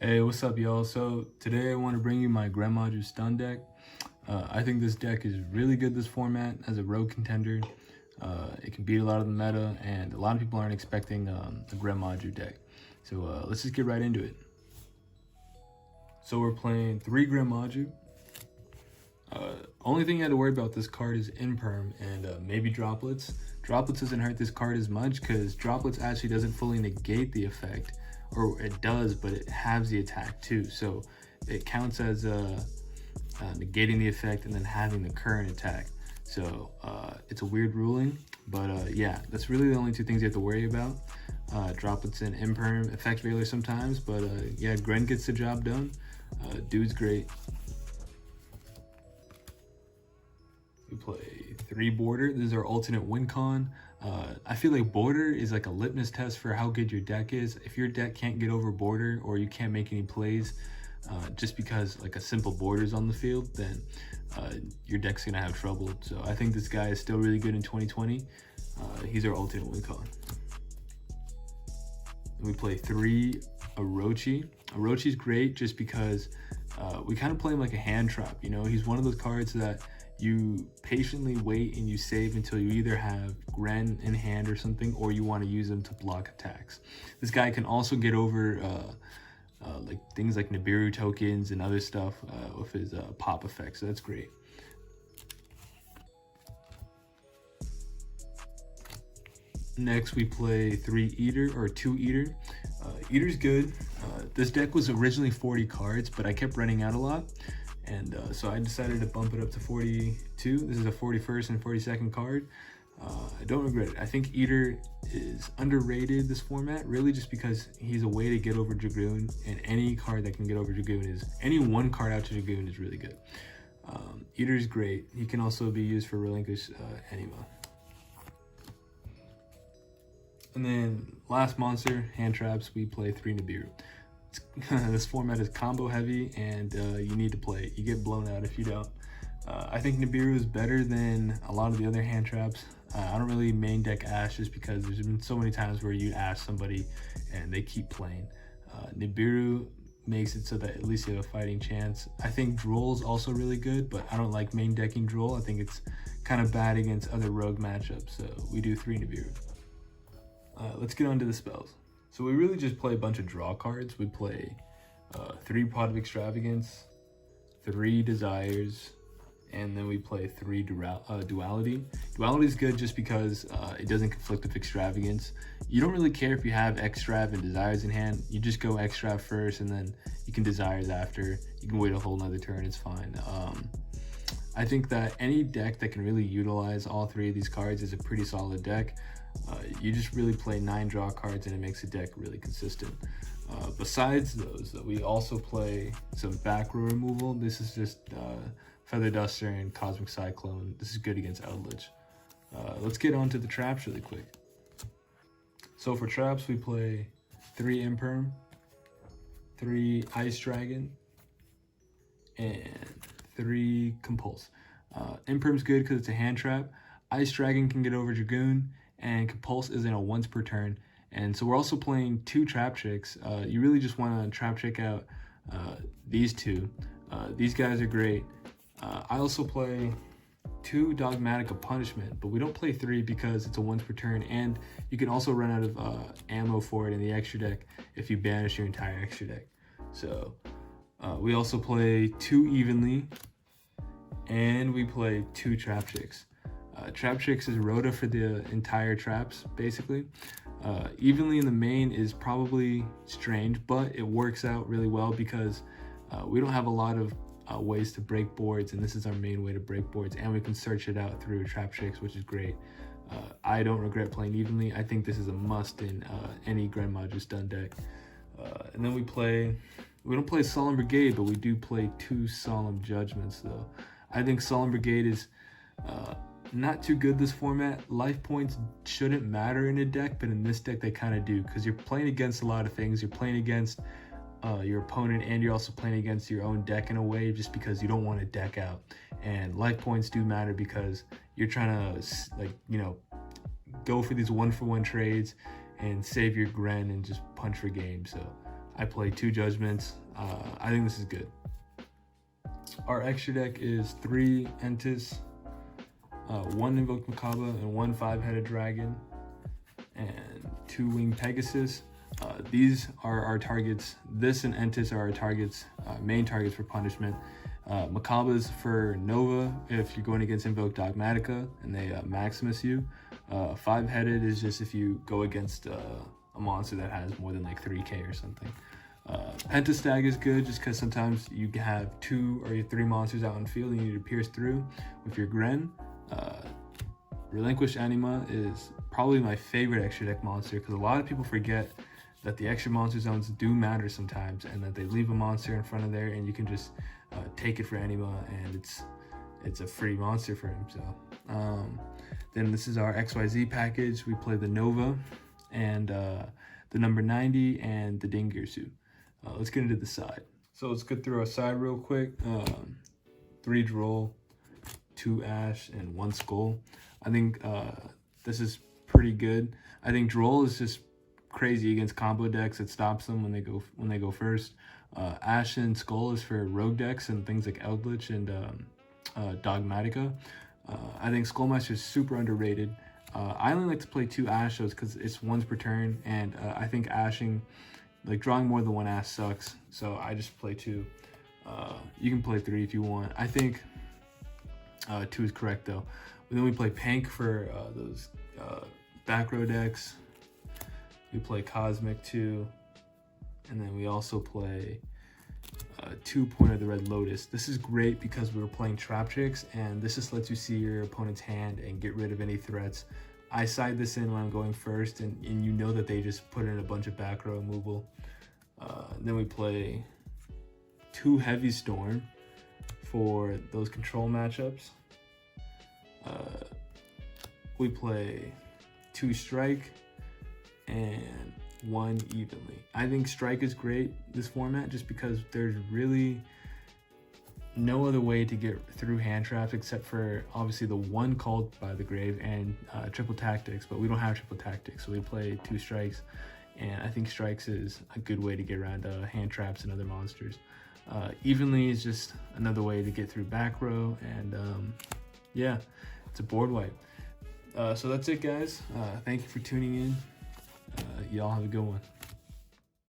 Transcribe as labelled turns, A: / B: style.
A: Hey, what's up, y'all? So today I want to bring you my Gren Maju stun deck. I think this deck is really good this format as a rogue contender. It can beat a lot of the meta, and a lot of people aren't expecting the Gren Maju deck. So let's just get right into it. So we're playing 3 Gren Maju. Only thing you had to worry about this card is Imperm and maybe Droplets. Droplets doesn't hurt this card as much because Droplets actually doesn't fully negate the effect. Or it does, but it halves the attack too. So it counts as negating the effect and then having the current attack. So it's a weird ruling, but yeah, that's really the only 2 things you have to worry about. Droplets and Imperm, effect veiler sometimes, but yeah, Gren gets the job done. Dude's great. We play 3 Border. This is our alternate win con. I feel like Border is like a litmus test for how good your deck is. If your deck can't get over Border or you can't make any plays just because like a simple Border is on the field, then your deck's gonna have trouble. So I think this guy is still really good in 2020. He's our alternate win con. We play 3 Orochi. Orochi's great just because we kind of play him like a hand trap. You know, he's one of those cards that you patiently wait and you save until you either have Gren in hand or something, or you want to use him to block attacks. This guy can also get over like things like Nibiru tokens and other stuff with his pop effect, so that's great. Next we play 3 Eater or 2 Eater. Eater's good. This deck was originally 40 cards, but I kept running out a lot. And so I decided to bump it up to 42. This is a 41st and 42nd card. I don't regret it. I think Eater is underrated this format, really just because he's a way to get over Dragoon, and any card that can get over Dragoon is, any one card out to Dragoon is really good. Eater is great. He can also be used for relinquish anima. And then last monster, hand traps, we play 3 Nibiru. This format is combo heavy, and you need to play it. You get blown out if you don't. I think Nibiru is better than a lot of the other hand traps. I don't really main deck Ash just because there's been so many times where you Ash somebody and they keep playing. Nibiru makes it so that at least you have a fighting chance. I think Droll is also really good, but I don't like main decking Droll. I think it's kind of bad against other rogue matchups, so we do 3 Nibiru. Let's get on to the spells. So we really just play a bunch of draw cards. We play 3 Pot of Extravagance, 3 Desires, and then we play 3 Duality. Duality is good just because it doesn't conflict with Extravagance. You don't really care if you have Extrav and Desires in hand. You just go Extrav first, and then you can Desires after. You can wait a whole nother turn, it's fine. I think that any deck that can really utilize all 3 of these cards is a pretty solid deck. You just really play 9 draw cards and it makes the deck really consistent. Besides those, we also play some back row removal. This is just Feather Duster and Cosmic Cyclone. This is good against Eldritch. Let's get on to the traps really quick. So for traps, we play 3 Imperm, 3 Ice Dragon, and 3 Compulse. Imperm's good because it's a hand trap. Ice Dragon can get over Dragoon, and Compulse isn't a once per turn. And so we're also playing 2 trap tricks. You really just want to trap trick out these 2. These guys are great. I also play 2 Dogmatic of Punishment, but we don't play 3 because it's a once per turn, and you can also run out of ammo for it in the extra deck if you banish your entire extra deck. So we also play 2 Evenly, and we play 2 trap tricks. Trap tricks is Rhoda for the entire traps, basically. Evenly in the main is probably strange, but it works out really well because we don't have a lot of ways to break boards, and this is our main way to break boards, and we can search it out through trap tricks, which is great. I don't regret playing Evenly. I think this is a must in any Gren Maju stun deck. And then we don't play Solemn Brigade, but we do play 2 Solemn Judgments though. I think Solemn Brigade is not too good this format. Life points shouldn't matter in a deck, but in this deck they kind of do, because you're playing against a lot of things. You're playing against your opponent, and you're also playing against your own deck in a way, just because you don't want to deck out. And life points do matter because you're trying to, like, you know, go for these 1-for-1 trades and save your Gren and just punch for game. So I play 2 Judgments. I think this is good. Our extra deck is 3 Entis, 1 Invoked Makaba, and 1 5-headed dragon, and 2 Winged Pegasus. These are our targets. This and Entis are our targets, main targets for punishment. Makaba's for Nova if you're going against Invoke Dogmatica and they Maximus you. 5-headed is just if you go against a monster that has more than like 3k or something. Pentastag is good just because sometimes you have 2 or 3 monsters out in the field and you need to pierce through with your Gren. Relinquished Anima is probably my favorite extra deck monster because a lot of people forget that the extra monster zones do matter sometimes and that they leave a monster in front of there and you can just take it for Anima and it's a free monster for him. So then this is our XYZ package. We play the Nova and the number 90 and the Dingirsu. Let's get into the side. So let's get through our side real quick. 3 Droll, 2 Ash, and 1 Skull. I think this is pretty good. I think Droll is just crazy against combo decks. It stops them when they go first. Ash and Skull is for rogue decks and things like Eldritch and Dogmatica. I think Skullmaster is super underrated. I only like to play 2 Ashos because it's once per turn, and I think ashing, like drawing more than 1 Ash sucks. So I just play 2. You can play 3 if you want. I think 2 is correct though. And then we play Pank for those back row decks. We play Cosmic 2, and then we also play 2 Point of the Red Lotus. This is great because we were playing Trap Tricks, and this just lets you see your opponent's hand and get rid of any threats. I side this in when I'm going first, and you know that they just put in a bunch of back row removal. Then we play 2 Heavy Storm for those control matchups. We play 2 Strike and 1 Evenly. I think Strike is great this format just because there's really no other way to get through hand traps except for obviously the 1 Called by the Grave and triple tactics, but we don't have triple tactics, so we play 2 Strikes, and I think Strikes is a good way to get around hand traps and other monsters. Evenly is just another way to get through back row, and yeah, it's a board wipe. So that's it, guys. Thank you for tuning in. Y'all have a good one.